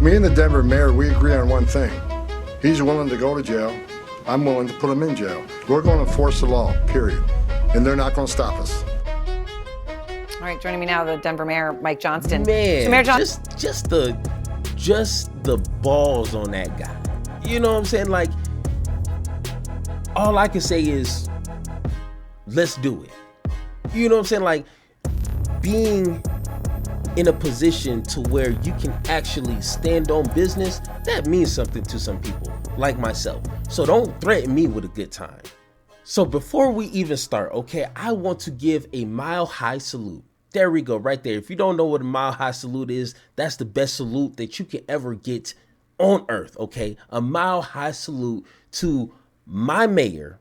Me and the Denver mayor, we agree on one thing. He's willing to go to jail. I'm willing to put him in jail. We're going to enforce the law, period. And they're not going to stop us. All right, joining me now, the Denver mayor, Mike Johnston. Man, so Mayor just the balls on that guy. You know what I'm saying? Like, all I can say is, let's do it. You know what I'm saying? Like, being in a position to where you can actually stand on business, that means something to some people, like myself. So don't threaten me with a good time. So before we even start, okay, I want to give a mile high salute. There we go, right there. If you don't know what a mile high salute is, that's the best salute that you can ever get on earth, okay? A mile high salute to my mayor,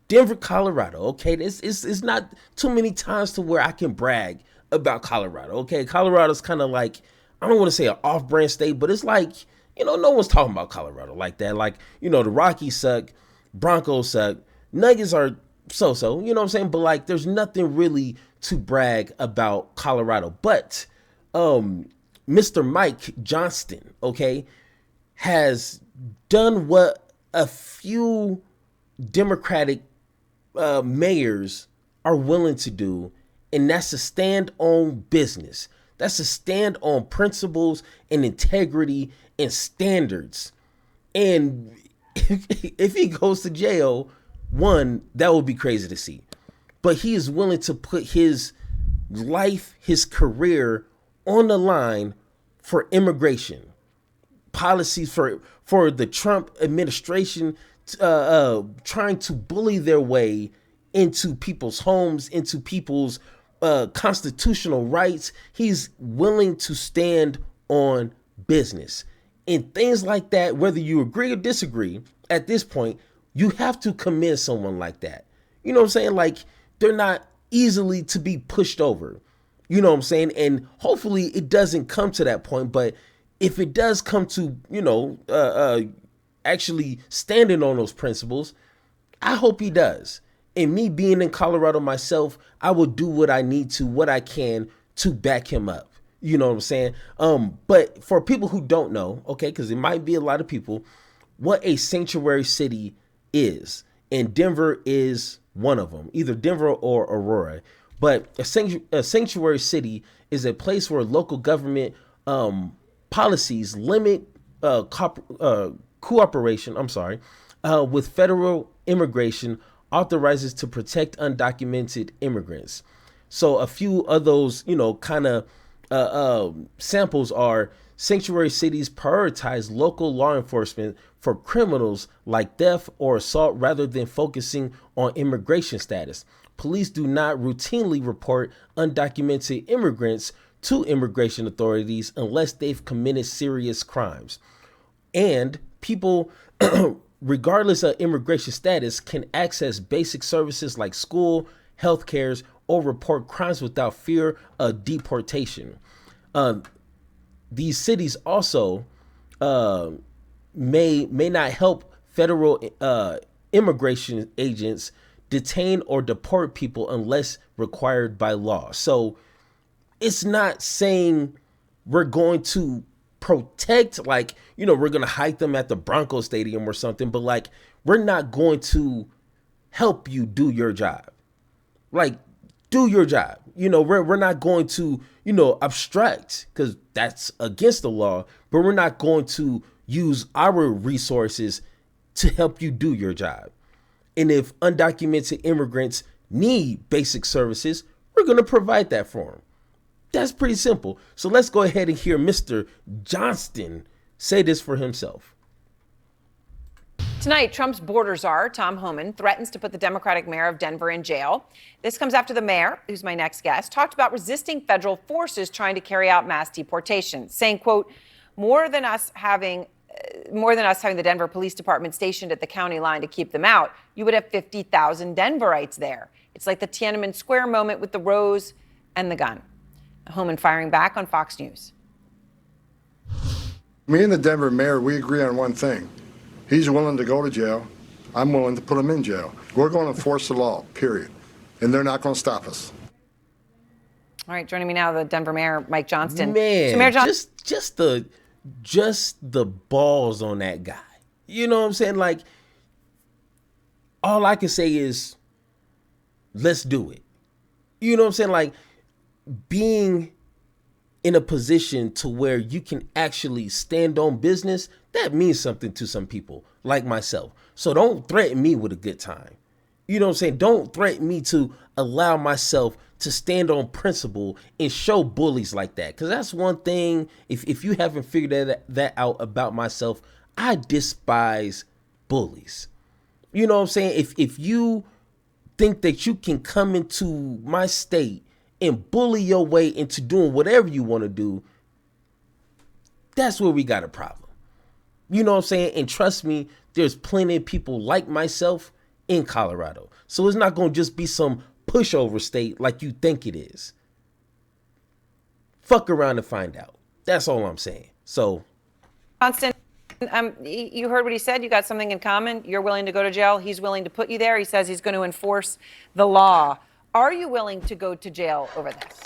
Denver, Colorado, okay? It's not too many times to where I can brag about Colorado, okay? Colorado's kind of like, I don't want to say an off-brand state, but it's like, you know, no one's talking about Colorado like that. Like, you know, the Rockies suck, Broncos suck, Nuggets are so-so, you know what I'm saying? But like, there's nothing really to brag about Colorado. But Mr. Mike Johnston, okay, has done what a few Democratic mayors are willing to do, and that's to stand on business. That's to stand on principles and integrity and standards. And if he goes to jail, one, that would be crazy to see. But he is willing to put his life, his career on the line for immigration policies, for the Trump administration trying to bully their way into people's homes, into people's constitutional rights. He's willing to stand on business. And things like that, whether you agree or disagree, at this point, you have to commend someone like that. You know what I'm saying? Like, they're not easily to be pushed over. You know what I'm saying? And hopefully it doesn't come to that point. But if it does come to, you know, actually standing on those principles, I hope he does. And me being in Colorado myself, I will do what I need to, what I can to back him up. You know what I'm saying? But for people who don't know, okay, because it might be a lot of people, what a sanctuary city is. And Denver is one of them, either Denver or Aurora. But a sanctuary city is a place where local government policies limit cooperation, with federal immigration, authorizes to protect undocumented immigrants. So a few of those, you know, kind of samples are sanctuary cities prioritize local law enforcement for criminals like theft or assault rather than focusing on immigration status. Police do not routinely report undocumented immigrants to immigration authorities unless they've committed serious crimes. And people, regardless of immigration status, can access basic services like school, health cares, or report crimes without fear of deportation. These cities also may not help federal immigration agents detain or deport people unless required by law. So it's not saying we're going to protect, like, you know, we're going to hike them at the Broncos Stadium or something, but like, we're not going to help you do your job. Like, do your job. You know, we're not going to, you know, obstruct, because that's against the law, but we're not going to use our resources to help you do your job. And if undocumented immigrants need basic services, we're going to provide that for them. That's pretty simple. So let's go ahead and hear Mr. Johnston say this for himself. Tonight, Trump's border czar, Tom Homan, threatens to put the Democratic mayor of Denver in jail. This comes after the mayor, who's my next guest, talked about resisting federal forces trying to carry out mass deportations, saying, quote, more than us having the Denver Police Department stationed at the county line to keep them out, you would have 50,000 Denverites there. It's like the Tiananmen Square moment with the rose and the gun. Homan firing back on Fox News. Me and the Denver mayor, we agree on one thing. He's willing to go to jail. I'm willing to put him in jail. We're going to enforce the law, period. And they're not going to stop us. All right, joining me now, the Denver mayor, Mike Johnston. Man, so Mayor just just the balls on that guy. You know what I'm saying? Like, all I can say is, let's do it. You know what I'm saying? Like, being in a position to where you can actually stand on business, that means something to some people like myself. So don't threaten me with a good time. You know what I'm saying? Don't threaten me to allow myself to stand on principle and show bullies like that. Because that's one thing, if you haven't figured that out about myself, I despise bullies. You know what I'm saying? If you think that you can come into my state and bully your way into doing whatever you want to do, that's where we got a problem. You know what I'm saying? And trust me, there's plenty of people like myself in Colorado. So it's not going to just be some pushover state like you think it is. Fuck around and find out. That's all I'm saying. So, Johnston, you heard what he said. You got something in common. You're willing to go to jail. He's willing to put you there. He says he's going to enforce the law. Are you willing to go to jail over this?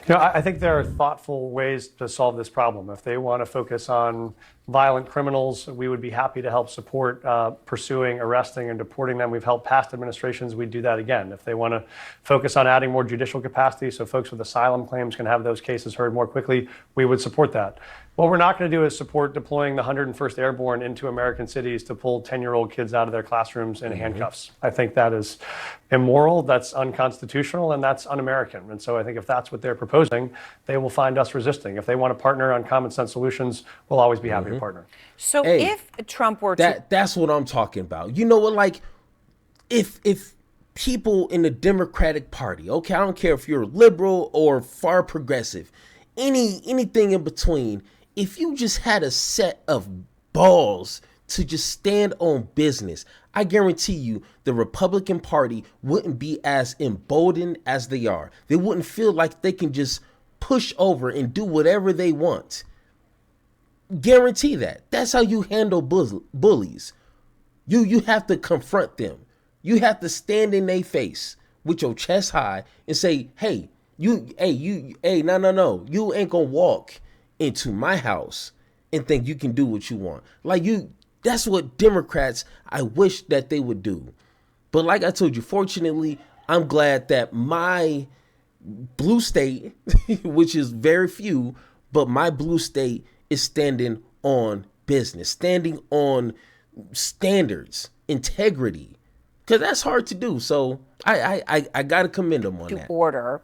I think there are thoughtful ways to solve this problem. If they want to focus on violent criminals, we would be happy to help support pursuing, arresting, and deporting them. We've helped past administrations. We'd do that again. If they want to focus on adding more judicial capacity so folks with asylum claims can have those cases heard more quickly, we would support that. What we're not going to do is support deploying the 101st Airborne into American cities to pull 10-year-old kids out of their classrooms in handcuffs. I think that is immoral, that's unconstitutional, and that's un-American. And so I think if that's what they're proposing, they will find us resisting. If they want to partner on common sense solutions, we'll always be happy to partner. So hey, if Trump were to... That's what I'm talking about. You know what, like, if people in the Democratic Party, okay, I don't care if you're liberal or far progressive, anything in between, if you just had a set of balls to just stand on business, I guarantee you the Republican Party wouldn't be as emboldened as they are. They wouldn't feel like they can just push over and do whatever they want. Guarantee that. That's how you handle bullies. You have to confront them. You have to stand in their face with your chest high and say, no, you ain't gonna walk into my house and think you can do what you want. That's what Democrats, I wish that they would do. But like I told you, fortunately, I'm glad that my blue state, which is very few, but my blue state is standing on business, standing on standards, integrity, because that's hard to do. So I got to commend them on that. Order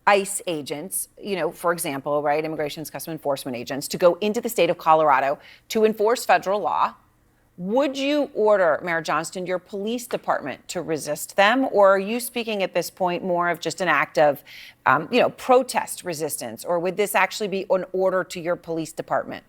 ICE agents, for example, right, Immigration's Custom Enforcement agents, to go into the state of Colorado to enforce federal law. Would you order, Mayor Johnston, your police department to resist them? Or are you speaking at this point more of just an act of, protest resistance? Or would this actually be an order to your police department?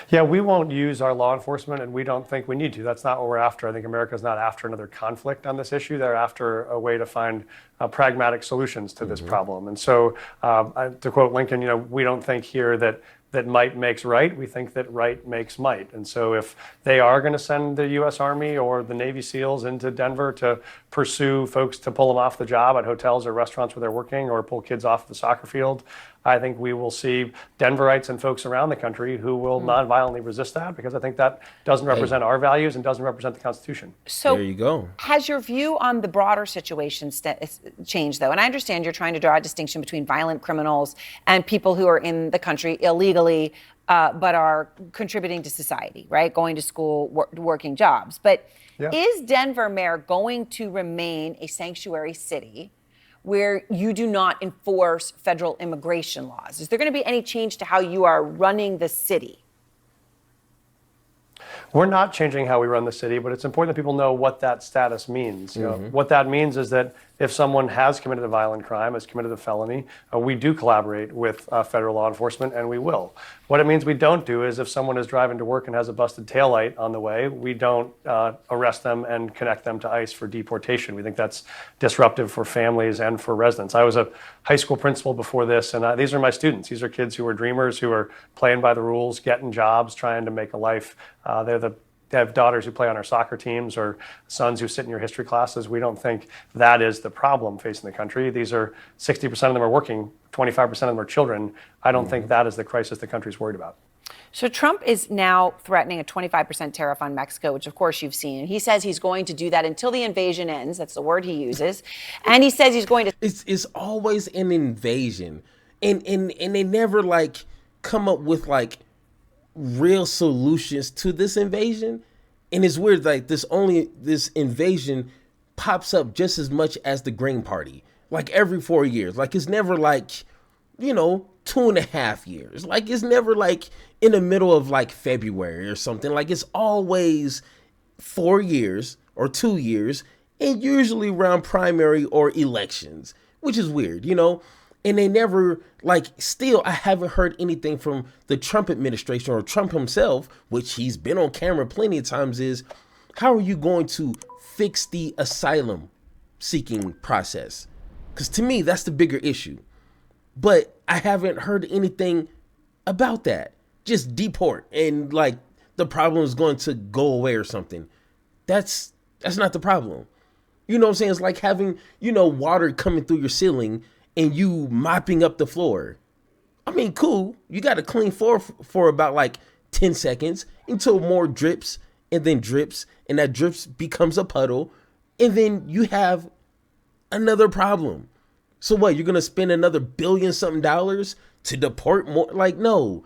Yeah, we won't use our law enforcement, and we don't think we need to. That's not what we're after. I think America's not after another conflict on this issue. They're after a way to find pragmatic solutions to this problem. And so, to quote Lincoln, we don't think here that might makes right. We think that right makes might. And so if they are going to send the U.S. Army or the Navy SEALs into Denver to pursue folks to pull them off the job at hotels or restaurants where they're working, or pull kids off the soccer field, I think we will see Denverites and folks around the country who will nonviolently resist that, because I think that doesn't represent our values and doesn't represent the Constitution. So there you go. Has your view on the broader situation changed, though? And I understand you're trying to draw a distinction between violent criminals and people who are in the country illegally, but are contributing to society, right? Going to school, working jobs. But is Denver, Mayor, going to remain a sanctuary city where you do not enforce federal immigration laws? Is there going to be any change to how you are running the city? We're not changing how we run the city, but it's important that people know what that status means. What that means is that if someone has committed a violent crime, has committed a felony, we do collaborate with federal law enforcement, and we will. What it means we don't do is if someone is driving to work and has a busted taillight on the way, we don't arrest them and connect them to ICE for deportation. We think that's disruptive for families and for residents. I was a high school principal before this, and these are my students. These are kids who are dreamers, who are playing by the rules, getting jobs, trying to make a life. They have daughters who play on our soccer teams or sons who sit in your history classes. We don't think that is the problem facing the country. These are 60% of them are working 25% of them are children. I don't think that is the crisis the country's worried about. So Trump is now threatening a 25% tariff on Mexico, which of course you've seen. He says he's going to do that until the invasion ends. That's the word he uses. And he says he's going to... It's always an invasion. And they never like come up with like real solutions to this invasion. And it's weird, like this invasion pops up just as much as the Green Party, like every 4 years. Like it's never like, 2.5 years. Like it's never like in the middle of like February or something. Like it's always 4 years or 2 years, and usually around primary or elections, which is weird, And they never, still, I haven't heard anything from the Trump administration or Trump himself, which he's been on camera plenty of times, is how are you going to fix the asylum seeking process? Because to me, that's the bigger issue. But I haven't heard anything about that. Just deport and the problem is going to go away or something. That's not the problem. You know what I'm saying? It's like having, water coming through your ceiling and you mopping up the floor. I mean, cool. You got to clean floor for about 10 seconds until more drips and then drips, and that drips becomes a puddle, and then you have another problem. So what, you're going to spend another $billion-something to deport more? No,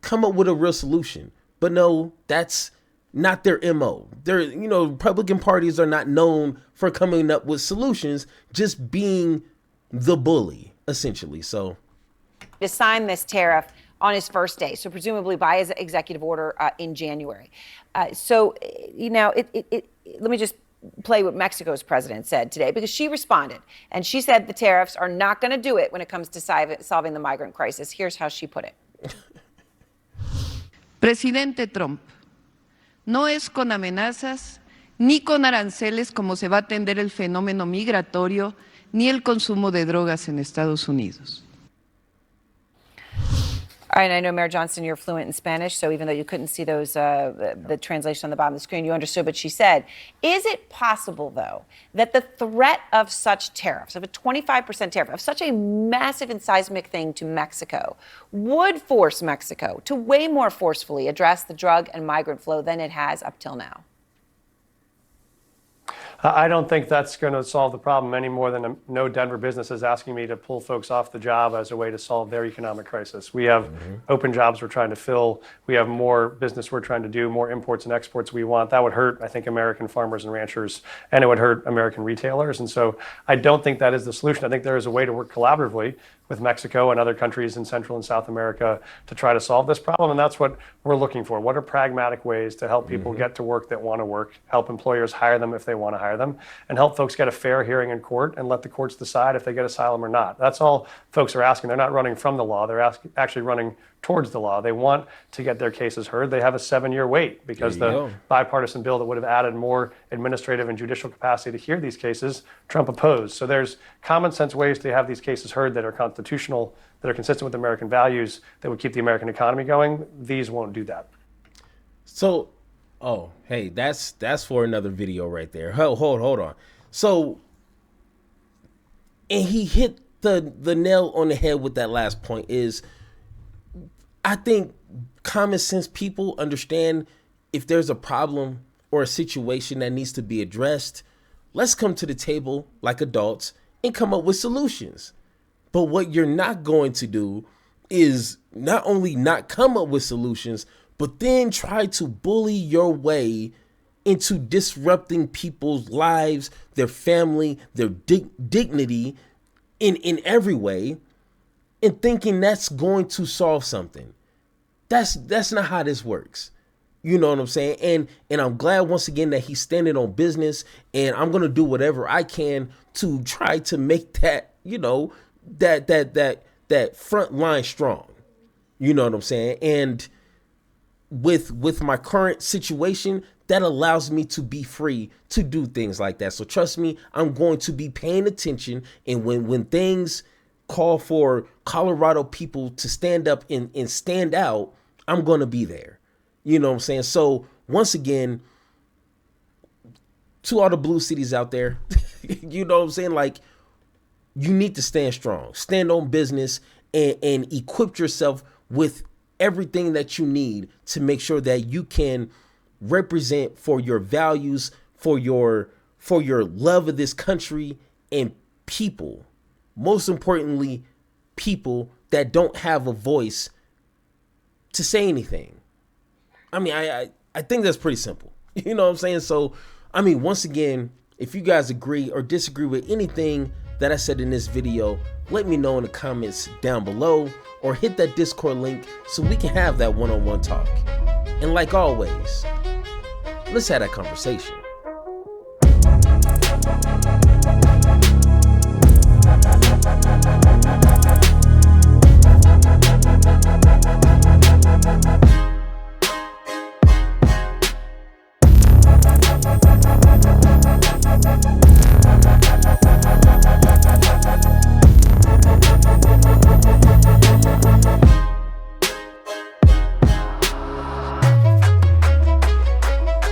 come up with a real solution. But no, that's not their MO. Republican parties are not known for coming up with solutions, just being the bully, essentially. So to sign this tariff on his first day, so presumably by his executive order in January. Let me just play what Mexico's president said today, because she responded and she said the tariffs are not going to do it when it comes to solving the migrant crisis. Here's how she put it. Presidente Trump, no es con amenazas ni con aranceles como se va a atender el fenómeno migratorio ni el consumo de drogas en Estados Unidos. All right, I know, Mayor Johnston, you're fluent in Spanish, so even though you couldn't see those, the translation on the bottom of the screen, you understood what she said. Is it possible, though, that the threat of such tariffs, of a 25% tariff, of such a massive and seismic thing to Mexico, would force Mexico to way more forcefully address the drug and migrant flow than it has up till now? I don't think that's going to solve the problem any more than no Denver business is asking me to pull folks off the job as a way to solve their economic crisis. We have open jobs we're trying to fill. We have more business we're trying to do, more imports and exports we want. That would hurt, I think, American farmers and ranchers, and it would hurt American retailers. And so I don't think that is the solution. I think there is a way to work collaboratively with Mexico and other countries in Central and South America to try to solve this problem. And that's what we're looking for. What are pragmatic ways to help people get to work that want to work, help employers hire them if they want to hire them, and help folks get a fair hearing in court and let the courts decide if they get asylum or not. That's all folks are asking. They're not running from the law. They're actually running towards the law. They want to get their cases heard. They have a 7-year wait because the bipartisan bill that would have added more administrative and judicial capacity to hear these cases, Trump opposed. So there's common sense ways to have these cases heard that are constitutional, that are consistent with American values, that would keep the American economy going. These won't do that. So, hey, that's for another video right there. Hold on. So, and he hit the nail on the head with that last point is, I think common sense people understand if there's a problem or a situation that needs to be addressed, let's come to the table like adults and come up with solutions. But what you're not going to do is not only not come up with solutions, but then try to bully your way into disrupting people's lives, their family, their dignity in every way, and thinking that's going to solve something. That's not how this works. You know what I'm saying? And I'm glad once again that he's standing on business, and I'm gonna do whatever I can to try to make that, that front line strong. You know what I'm saying? And with my current situation, that allows me to be free to do things like that. So trust me, I'm going to be paying attention, and when things call for Colorado people to stand up and stand out, I'm going to be there. You know what I'm saying? So once again, to all the blue cities out there, you know what I'm saying? you need to stand strong, stand on business, and equip yourself with everything that you need to make sure that you can represent for your values, for your love of this country, and people, most importantly, people that don't have a voice to say anything. I mean, I think that's pretty simple. You know what I'm saying? So, I mean, once again, if you guys agree or disagree with anything that I said in this video, let me know in the comments down below, or hit that Discord link so we can have that one-on-one talk. And like always, let's have that conversation.